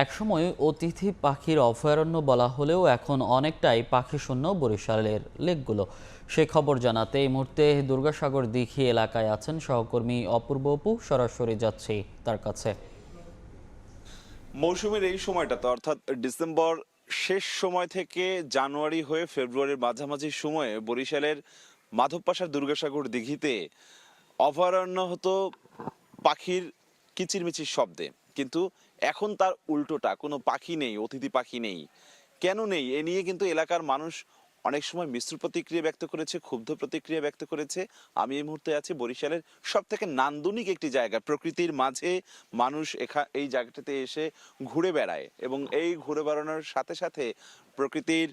একসময় অতিথি পাখির অভয়ারণ্য বলা হলেও এখন অনেকটাই পাখিশূন্য বরিশালের লেকগুলো। সে খবর জানাতে এই মুহূর্তে দুর্গাসাগর দিঘি এলাকায় আছেন সহকর্মী অপূর্ব অপু। সরাসরি যাচ্ছি তার কাছে। মৌসুমের এই সময়টাতে অর্থাৎ ডিসেম্বর শেষ সময় থেকে জানুয়ারি হয়ে ফেব্রুয়ারির মাঝামাঝি সময়ে বরিশালের মাধবপাশার দুর্গাসাগর দিঘিতে অভয়ারণ্য হতো পাখির কিচিরমিচির শব্দে, কিন্তু এখন তার উল্টোটা, কোনো পাখি নেই, অতিথি পাখি নেই। কেন নেই এ নিয়ে কিন্তু এলাকার মানুষ অনেক সময় মিশ্র প্রতিক্রিয়া ব্যক্ত করেছে, ক্ষুব্ধ প্রতিক্রিয়া ব্যক্ত করেছে। আমি এই মুহূর্তে আছি বরিশালের সব থেকে নান্দনিক একটি জায়গা, প্রকৃতির মাঝে মানুষ এই জায়গাটাতে এসে ঘুরে বেড়ায় এবং এই ঘুরে বেড়ানোর সাথে সাথে প্রকৃতির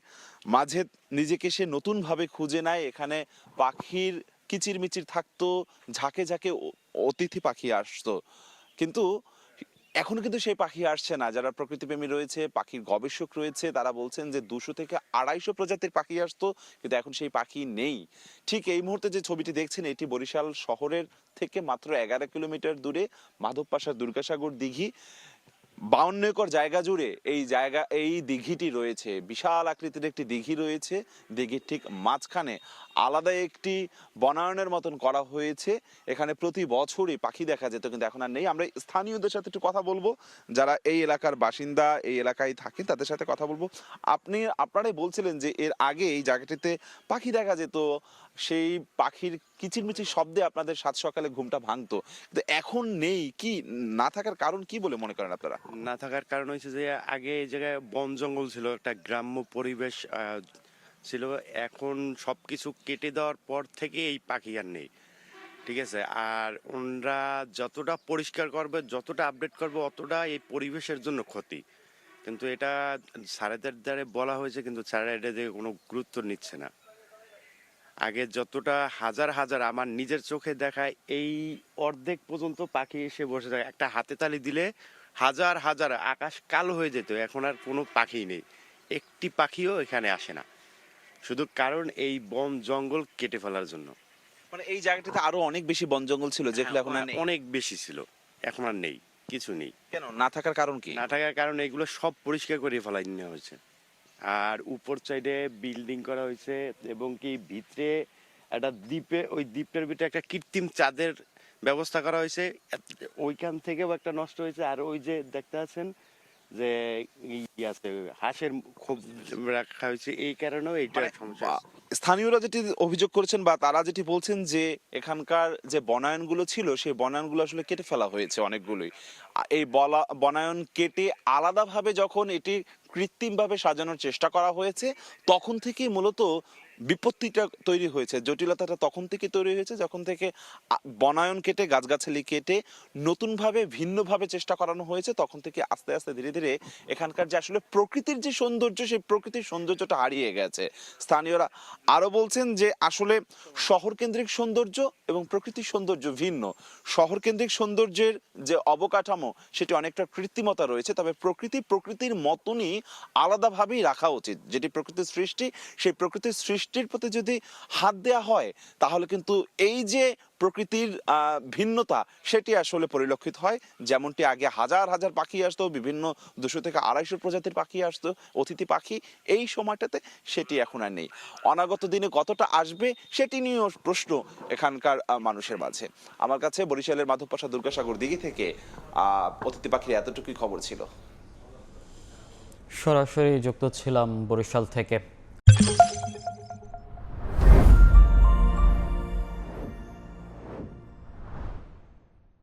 মাঝে নিজেকে সে নতুনভাবে খুঁজে নেয়। এখানে পাখির কিচিরমিচির থাকতো, ঝাঁকে ঝাঁকে অতিথি পাখি আসতো, কিন্তু এখনো কিন্তু সেই পাখি আসছে না। যারা প্রকৃতিপ্রেমী রয়েছে, পাখির গবেষক রয়েছে, তারা বলছেন যে 200 থেকে 250 প্রজাতির পাখি আসতো, কিন্তু এখন সেই পাখি নেই। ঠিক এই মুহূর্তে যে ছবিটি দেখছেন, এটি বরিশাল শহরের থেকে মাত্র 11 কিলোমিটার দূরে মাধবপাশা দুর্গাসাগর দিঘি। 52 একর জায়গা জুড়ে এই দিঘিটি রয়েছে। বিশাল আকৃতির একটি দিঘি রয়েছে। দিঘির ঠিক মাঝখানে আলাদা একটি বনায়নের মতন করা হয়েছে। এখানে প্রতি বছরই পাখি দেখা যেত, কিন্তু এখন আর নেই। আমরা স্থানীয়দের সাথে একটু কথা বলবো, যারা এই এলাকার বাসিন্দা, এই এলাকায় থাকেন, তাদের সাথে কথা বলবো। আপনারাই বলছিলেন যে এর আগে এই জায়গাটিতে পাখি দেখা যেত, সেই পাখির কিচিরমিচির শব্দে আপনাদের সাত সকালে ঘুমটা ভাঙতো, কিন্তু এখন নেই। কি না থাকার কারণ কি বলে মনে করেন আপনারা? না থাকার কারণ হচ্ছে যে আগে এই জায়গায় বন জঙ্গল ছিল, একটা গ্রাম্য পরিবেশ ছিল। এখন সবকিছু কেটে দেওয়ার পর থেকে এই পাখি আর নেই, ঠিক আছে। আর ওনরা যতটা পরিষ্কার করবে, যতটা আপডেট করবে, অতটা এই পরিবেশের জন্য ক্ষতি। কিন্তু এটা স্যারেদের দ্বারা বলা হয়েছে, কিন্তু স্যারেরা এটা দিয়ে কোনো গুরুত্ব নিচ্ছে না। আগে যতটা হাজার হাজার আমার নিজের চোখে দেখায়, এই অর্ধেক পর্যন্ত পাখি এসে বসে থাকে, একটা হাতে তালি দিলে হাজার হাজার আকাশ কালো হয়ে যেত। এখন আর কোনো পাখি নেই, একটি পাখিও এখানে আসে না, শুধু কারণ এই বন জঙ্গল কেটে ফেলার জন্য। মানে এই জায়গাটাতে আরো অনেক বেশি বন জঙ্গল ছিল, যেগুলো এখন আর নেই। অনেক বেশি ছিল, এখন আর নেই, কিছু নেই। কেন না থাকার কারণ কি? না থাকার কারণে এগুলো সব পরিষ্কার করে ফেলাই নেওয়া হয়েছে। আর উপর সাইডে বিল্ডিং করা হয়েছে, এবং কি ভিতরে একটা দ্বীপে, ওই দ্বীপটার ভিতরে একটা কৃত্রিম চাঁদের ব্যবস্থা করা হয়েছে। ওইখান থেকেও একটা নষ্ট হয়েছে। আর ওই যে দেখতে আছেন যে আছে হাঁসের খুব রাখা হয়েছে, এই কারণেও এইটা সমস্যা আছে। স্থানীয়রা যেটি অভিযোগ করেছেন বা তারা যেটি বলছেন যে এখানকার যে বনায়নগুলো ছিল, সেই বনায়নগুলো আসলে কেটে ফেলা হয়েছে অনেকগুলোই। এই বনায়ন কেটে আলাদাভাবে যখন এটি কৃত্রিমভাবে সাজানোর চেষ্টা করা হয়েছে, তখন থেকেই মূলত বিপত্তিটা তৈরি হয়েছে, জটিলতাটা তখন থেকে তৈরি হয়েছে, যখন থেকে বনায়ন কেটে, গাছগাছালি কেটে নতুনভাবে ভিন্নভাবে চেষ্টা করানো হয়েছে। তখন থেকে আস্তে আস্তে ধীরে ধীরে এখানকার যে আসলে প্রকৃতির যে সৌন্দর্য, সেই প্রকৃতির সৌন্দর্যটা হারিয়ে গেছে। স্থানীয়রা আরো বলছেন যে আসলে শহর কেন্দ্রিক সৌন্দর্য এবং প্রকৃতির সৌন্দর্য ভিন্ন। শহর কেন্দ্রিক সৌন্দর্যের যে অবকাঠামো, সেটি অনেকটা কৃত্রিমতা রয়েছে, তবে প্রকৃতির মতনই আলাদাভাবেই রাখা উচিত। যেটি প্রকৃতির সৃষ্টি, সেই প্রকৃতির সৃষ্টির প্রতি যদি হাত দেওয়া হয়, তাহলে কিন্তু এই যে প্রকৃতির ভিন্নতা, সেটি আসলে পরিলক্ষিত হয়। যেমনটি আগে হাজার হাজার পাখি আসতো, বিভিন্ন 200 থেকে 250 প্রজাতির পাখি আসতো, অতিথি পাখি, এই সময়টাতে সেটি এখন আর নেই। অনাগত দিনে কতটা আসবে সেটি নিয়েও প্রশ্ন এখানকার মানুষের মাঝে। আমার কাছে বরিশালের মাধবপাশা দুর্গাসাগর দিঘি থেকে অতিথি পাখির এতটুকুই খবর ছিল। সরাসরি যুক্ত ছিলাম বরিশাল থেকে।